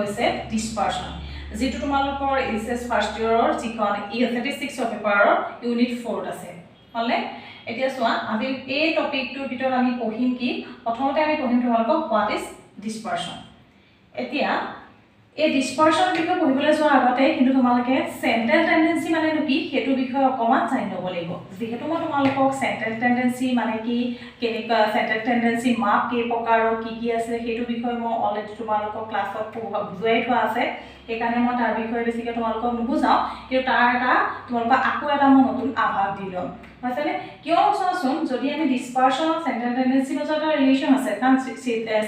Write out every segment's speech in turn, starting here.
হৈছে ডিসপাৰশন যেটো তোমালোকৰ এসএস ফাৰ্ষ্ট ইয়াৰৰ যিখন ষ্টেটিষ্টিক্সৰ পেপাৰৰ ইউনিট 4 আছে হলে এতিয়া চোৱা আমি এই টপিকটোৰ ভিতৰত আমি পঢ়িম কি প্ৰথমতে আমি পঢ়িম তোমালোকক হোৱাট ইজ ডিসপাৰশন এতিয়া এই ডিসপাৰশন বিষয়ে পঢ়িবলৈ যোৱাৰ আগতে কিন্তু তোমালোকে সেন্ট্ৰেল টেন্ডেন্সি মানে কি হেতু বিষয়ে অকমান জানি ল'ব লাগিব যেহেতু মই তোমালোকক সেন্ট্ৰেল টেন্ডেন্সি মানে কি কেনেকা সেন্ট্ৰেল টেন্ডেন্সি মাপ কি প্ৰকাৰৰ কি আছে হেতু বিষয়ে মই অলৰেডি তোমালোকক ক্লাছত বুজাই থোৱা আছে সেইকাৰণে মই তাৰ বিষয়ে বেছিকৈ তোমালোকক নুবুজাও কিন্তু তাৰ এটা তোমালোকক আকৌ এটা মই নতুন আভাস দিলোঁ হয়নে কিয় চোৱাচোন যদি আমি ডিসপাৰশন আৰু সেন্ট্ৰেল টেন্ডেন্সি মাজত এটা ৰিলেশ্যন আছে কাৰণ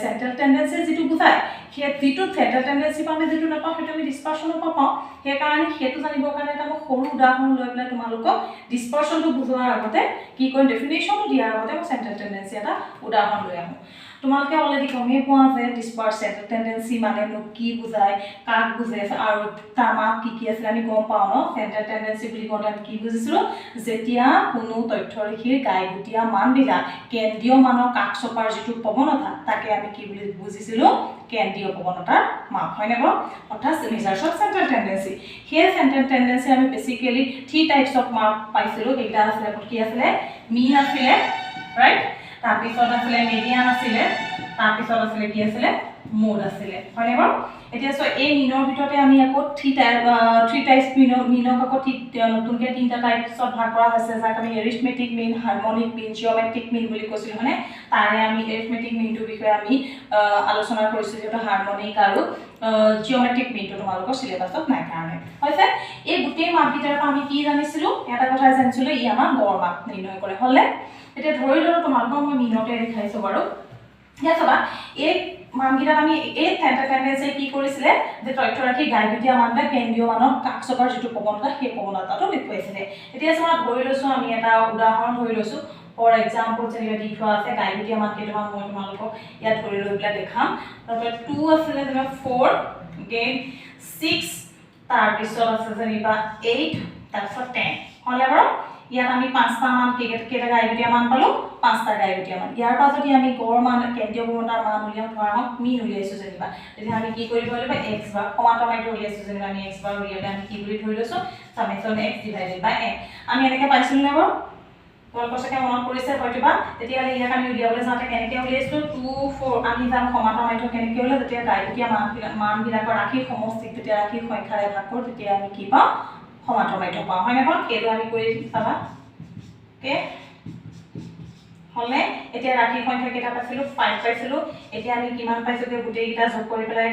সেন্ট্ৰেল টেন্ডেন্সি যেটো বুজায় সেই যেটো সেন্ট্ৰেল টেন্ডেন্সি আমি যেটো নাপাওঁ সেইটো আমি ডিসপাৰশনৰ পৰা পাওঁ সেইকাৰণে হেতু জানিবৰ কাৰণে এটা মই সৰু উদাহৰণ লৈ পেলাই তোমালোকক ডিসপাৰশনটো বুজোৱাৰ আগতে কি কয় ডেফিনেশ্যনটো দিয়াৰ আগতে মই সেন্ট্ৰেল টেন্ডেন্সি এটা উদাহৰণ লৈ আহোঁ তোমালোকে অলৰেডি গমেই পোৱা যে ডিসপাৰশন টেন্ডেন্সি মানে কি বুজায় কাক বুজায় আৰু তাৰ মাপ কি আছে আমি গম পাওঁ ন সেন্ট্ৰেল টেন্ডেন্সি বুলি কোৱা আমি কি বুজিছিলো যেতিয়া কোনো তথ্যৰেখীৰ গাইগুটীয়া মানবিলাক কেন্দ্ৰীয় মানৰ কাষ চপাৰ যেটো প্ৰৱণতা তাকে আমি কি বুলি বুজিছিলো কেন্দ্ৰীয় প্ৰৱণতাৰ মাপ হয়নে বাৰু অৰ্থাৎ মেজাৰ্ছ অফ সেন্ট্ৰেল টেন্ডেন্সি সেই সেন্ট্ৰেল টেন্ডেন্সি আমি বেসিক্যালি 3 টাইপস অফ মাপ পাইছিলো এটা আছে কি আছিলে মিন আছিলে ৰাইট তাৰপিছত আছিলে মিডিয়ান আছিলে তাৰপিছত আছিলে কি আছিলে মোড আছিলে হয়নে বাৰু এতিয়া সো এই মিনৰ ভিতৰতে আমি আকৌ 3 টাইপস মিনক আকৌ নতুনকৈ 3টা টাইপছত ভাগ কৰা হৈছে যাক আমি এৰিথমেটিক মিন হাৰমনিক মিন জিওমেট্ৰিক মিন বুলি কৈছিলো মানে তাৰে আমি এৰিথমেটিক মিনটোৰ বিষয়ে আমি আলোচনা কৰিছো যেটো হাৰমনিক আৰু জিওমেট্ৰিক মিনটো তোমালোকৰ সিলেবাসত নাই কাৰণে হৈছে এই গোটেই মাপকেইটাৰ পৰা আমি কি জানিছিলো এটা কথা জানিছিলো ই আমাৰ গড় মাপ নিৰ্ণয় কৰে হলে এতিয়া ধৰি লও তোমালোকক মই মিনতে দেখাইছো বাৰু ইয়া সবা এই মানগিটা আমি এই সেন্ট্ৰেল টেন্ডেন্সি কি কৰিছিলে যে তথ্যৰাশি গাইগুটীয়া মানটা কেন্দ্ৰীয় মানৰ কাষ চপাৰ যেটো প্ৰৱণতা সেই প্ৰৱণতাটো দেখুৱাইছিলে এতিয়া চাওক ধৰি লৈছো আমি এটা উদাহৰণ ধৰি লৈছো ফৰ এক্সাম্পল যেনিবা দি থোৱা আছে গাইগুটীয়া মান কেইটামান মই তোমালোকক ইয়াত ধৰি লৈ পেলাই দেখাম তাৰপৰা 2 আছে যেনিবা 4 again 6 তাৰপিছত আছে যেনিবা 8 তাৰপিছত 10 হলে বাৰু ইয়াত আমি 5টা মান কেটা গাইগুটীয়া মান পালো 5টা গাইগুটীয়া মান ইয়াৰ পৰা যদি আমি গড় মান কেন্দ্ৰীয় প্ৰৱণতাৰ মান উলিয়াও ধৰা হক মিন উলিয়াইছো যেনিবা তেতিয়া আমি কি কৰিব লাগিব x বাৰ সমান্তৰালটো উলিয়াইছো যেনিবা আমি x বাৰ উলিয়ালে আমি কি বুলি ধৰি লৈছো সামেশন x ডিভাইডেড বাই n আমি এনেকৈ পাইছিলো না বাৰু তোমালোকৰ সকে মনত পৰিছে হয়তোবা তেতিয়া ইয়াক আমি উলিয়াবলৈ যাওঁতে কেনেকৈ উলিয়াইছো 2 4 আমি জানো সমান্তৰালটো কেনেকৈ উলিয়াও যেতিয়া গাইগুটীয়া মানবিলাকৰ ৰাশি সমষ্টিক যেতিয়া ৰাশি সংখ্যাৰে ভাগ কৰো তেতিয়া আমি কি পাওঁ সমান্তৰালটো পাওঁ হয় না সেইটো আমি কৰি চাবা ওকে হলে এতিয়া ৰাশি সংখ্যা কেটা পাইছিলো 5 পাইছিলো এতিয়া আমি কিমান পাইছো যে গোটেই কিটা যোগ কৰি পেলাই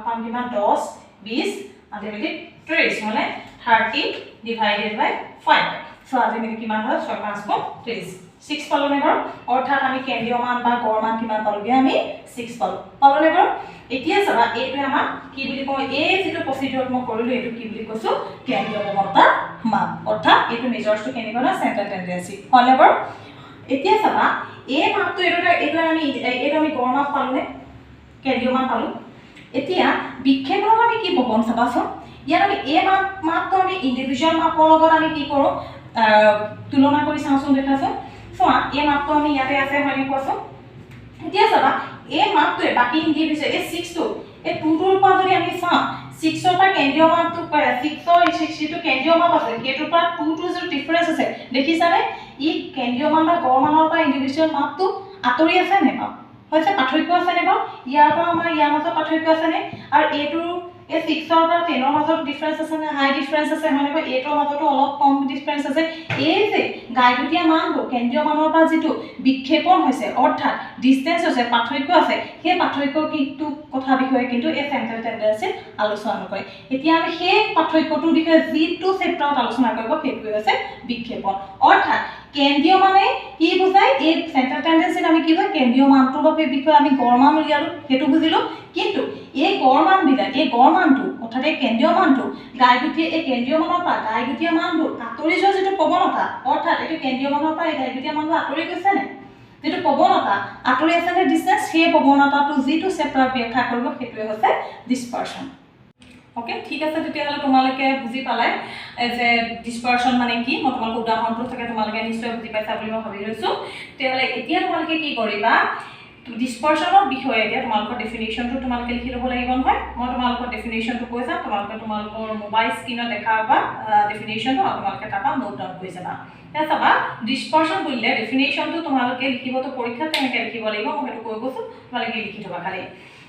পাম কিমান 10 20 আল্টিমেটলি 30 মানে 30 ডিভাইডেড বাই 5 সো আল্টিমেটলি কিমান হয় 6 5 30 6 পালো নে বাৰু অৰ্থাৎ আমি কেন্দ্ৰীয় মান বা গড় মান কিমান পালোগে আমি 6 পালো নে বাৰু এতিয়া চাবা এইটো আমাৰ কি বুলি কয় এই যেটো প্ৰসিডিউৰ মই কৰিলো এইটো কি বুলি কৈছো কেন্দ্ৰীয় প্ৰৱণতাৰ মান অৰ্থাৎ এইটো মেজাৰ্ছটো কেনেকুৱা না সেন্ট্ৰেল টেন্ডেন্সি হলে বাৰু এতিয়া চাবা এই মাপটো এইটো আমি গড় মাপ পালো নে কেন্দ্ৰীয় মান পালো এতিয়া বিক্ষেপণক আমি কি বহন চাবাচোন ইয়াত আমি এই মাপটো আমি ইন্ডিভিজুৱেল মাপৰ লগত আমি কি কৰো তুলনা কৰি চাওঁচোন দেখাছো চোৱা এই মাপটো আমি ইয়াতে আছে হয়নে কোৱাচোন এতিয়া চাবা এই মাপটোৱে বাকি ইন্ডিভিজুৱেল এই 6 টো এই 2 টোৰ পৰা যদি আমি চাওঁ 6 ৰ পৰা কেন্দ্ৰীয় মাপটো 6 টো কেন্দ্ৰীয় মাপ আছে হেতুৰ পৰা 2 টো যে ডিফাৰেন্স আছে দেখিছানে ই কেন্দ্ৰীয় মান বা গড় মানৰ পৰা ইন্ডিভিজুৱেল মাপটো আতৰি আছে নে বা হৈছে পাৰ্থক্য আছে নে বা ইয়াৰ পৰা আমাৰ ইয়াৰ মাজত পাৰ্থক্য আছে নে আৰু এটো এই 6 ৰ পৰা 10 ৰ মাজত ডিফাৰেন্স আছে নে হাই ডিফাৰেন্স আছে মানে বা এটোৰ মাজতো অলপ কম ডিফাৰেন্স আছে এই যে গাইগুটীয়া মানটো কেন্দ্ৰীয় মানৰ পৰা যেটো বিক্ষেপণ হৈছে অৰ্থাৎ ডিসটেন্স হৈছে পাৰ্থক্য আছে সেই পাৰ্থক্য কিটো কথা বিষয়ে কিন্তু এই সেন্ট্ৰেল টেন্ডেন্সি আলোচনা কৰে এতিয়া আমি সেই পাৰ্থক্যটোৰ বিষয়ে যেটো চেপ্টাৰত আলোচনা কৰিব সেইটো হৈছে বিক্ষেপণ অৰ্থাৎ কেন্দ্ৰীয় মানে কি বুজায় এই সেন্ট্ৰেল টেন্ডেন্সি আমি কি হয় কেন্দ্ৰীয় মানটোৰ বিষয়ে আমি গড় মান উলিয়ালো হেতু বুজিলো কিন্তু এই গড় মান বিলা এই গড় মানটো অৰ্থাৎ এই কেন্দ্ৰীয় মানটো গাইগুটীয়া এই কেন্দ্ৰীয় মানৰ পৰা গাইগুটীয়া মানটো আতৰি যোৱা যেটো প্ৰৱণতা অৰ্থাৎ এই কেন্দ্ৰীয় মানৰ পৰা এই গাইগুটীয়া মানটো আতৰি গৈছে নে যেটো প্ৰৱণতা আতৰি আছে নে ডিসটেন্স সেই প্ৰৱণতাটো যেটো চেপ্টাৰ ব্যাখ্যা কৰিব হেতুৱে হৈছে ডিসপাৰশন ওকে ঠিক আছে তেতিয়াহলে তোমালোকে বুজি পালাই যে ডিসপাৰশন মানে কি মই তোমালোক উদাহৰণটো থাকে তোমালোকে নিশ্চয় বুজি পাইছা বুলি মই ভাবি লৈছো তেতিয়াহলে এতিয়া তোমালোকে কি কৰিবা ডিসপাৰচনৰ বিষয়ে এতিয়া তোমালোকৰ ডেফিনেশ্যনটো তোমালোকে লিখি ল'ব লাগিব নহয় মই তোমালোকৰ ডেফিনেশ্যনটো কৈ যাম তোমালোকৰ মোবাইল স্ক্ৰীনত দেখা পাবা ডেফিনেশ্যনটো আৰু তোমালোকে তাৰপৰা নোট ডাউন কৰি যাবা এতিয়া চাবা ডিসপাৰচন বুলিলে ডেফিনেশ্যনটো তোমালোকে লিখিবতো পৰীক্ষাত কেনেকৈ লিখিব লাগিব মই সেইটো কৈ গৈছোঁ তোমালোকে লিখি থবা খালি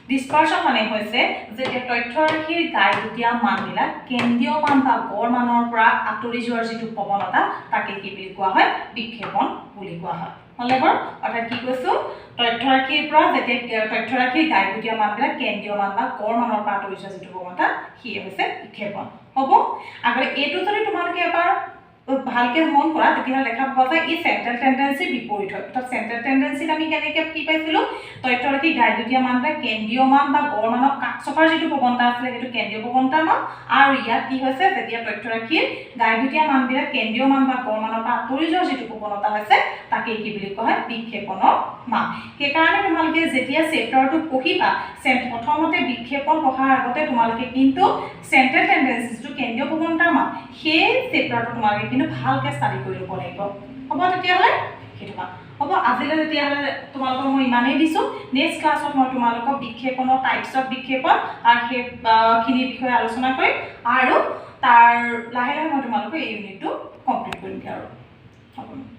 ডিসপাৰচন মানে হৈছে যেতিয়া তথ্যৰাশিৰ গাইগুটীয়া মানবিলাক কেন্দ্ৰীয় মান বা গড় মানৰ পৰা আঁতৰি যোৱাৰ যিটো প্ৰৱণতা তাকে কি বুলি কোৱা হয় বিক্ষেপণ বুলি কোৱা হয় হলেবৰ অৰ্থাৎ কি কৈছো তথ্যৰাশিৰ পৰা যেতিয়া তথ্যৰাশিৰ গাইগুটীয়া মানবিলাক কেন্দ্ৰীয় মান বা গড় মানৰ পৰা আঁতৰি যোৱাৰ যিটো প্ৰৱণতা সিয়ে হৈছে বিক্ষেপণ হ'ব আগতে এইটো যদি তোমালোকে এবাৰ ভালকে মন কৰা তেতিয়াহ'লে দেখা পাবা যে ই চেণ্ট্ৰেল টেন্ডেন্সিৰ বিপৰীত হয় অৰ্থাৎ চেণ্ট্ৰেল টেন্ডেন্সিত আমি কেনেকৈ কি পাইছিলোঁ তথ্যৰাশিৰ গাইগুটীয়া মানবিলাক কেন্দ্ৰীয় মান বা গড় মানৰ কাষ চপাৰ যিটো প্ৰৱণতা আছিলে সেইটো কেন্দ্ৰীয় প্ৰৱণতাৰ মান আৰু ইয়াত কি হৈছে যেতিয়া তথ্যৰাশিৰ গাইগুটীয়া মানবিলাক কেন্দ্ৰীয় মান বা গড় মানৰ পৰা আঁতৰি যোৱাৰ যিটো প্ৰৱণতা হৈছে তাকে কি বুলি কোৱা হয় বিক্ষেপণৰ মান সেইকাৰণে তোমালোকে যেতিয়া চেপ্টাৰটো পঢ়িবা প্ৰথমতে বিক্ষেপণ পঢ়াৰ আগতে তোমালোকে কিন্তু চেণ্ট্ৰেল টেন্ডেন্সি যিটো কেন্দ্ৰীয় প্ৰৱণতাৰ মান সেই চেপ্টাৰটো তোমালোকে কিন্তু ভালকৈ ষ্টাডি কৰি ল'ব লাগিব হ'ব তেতিয়াহ'লে সেইটো হ'ব আজিলৈ তেতিয়াহ'লে তোমালোকক মই ইমানেই দিছোঁ নেক্সট ক্লাছত মই তোমালোকক বিক্ষেপণৰ টাইপছ অফ বিক্ষেপণ আৰু সেইখিনিৰ বিষয়ে আলোচনা কৰিম আৰু তাৰ লাহে লাহে মই তোমালোকক এই ইউনিটটো কমপ্লিট কৰিমগৈ আৰু হ'ব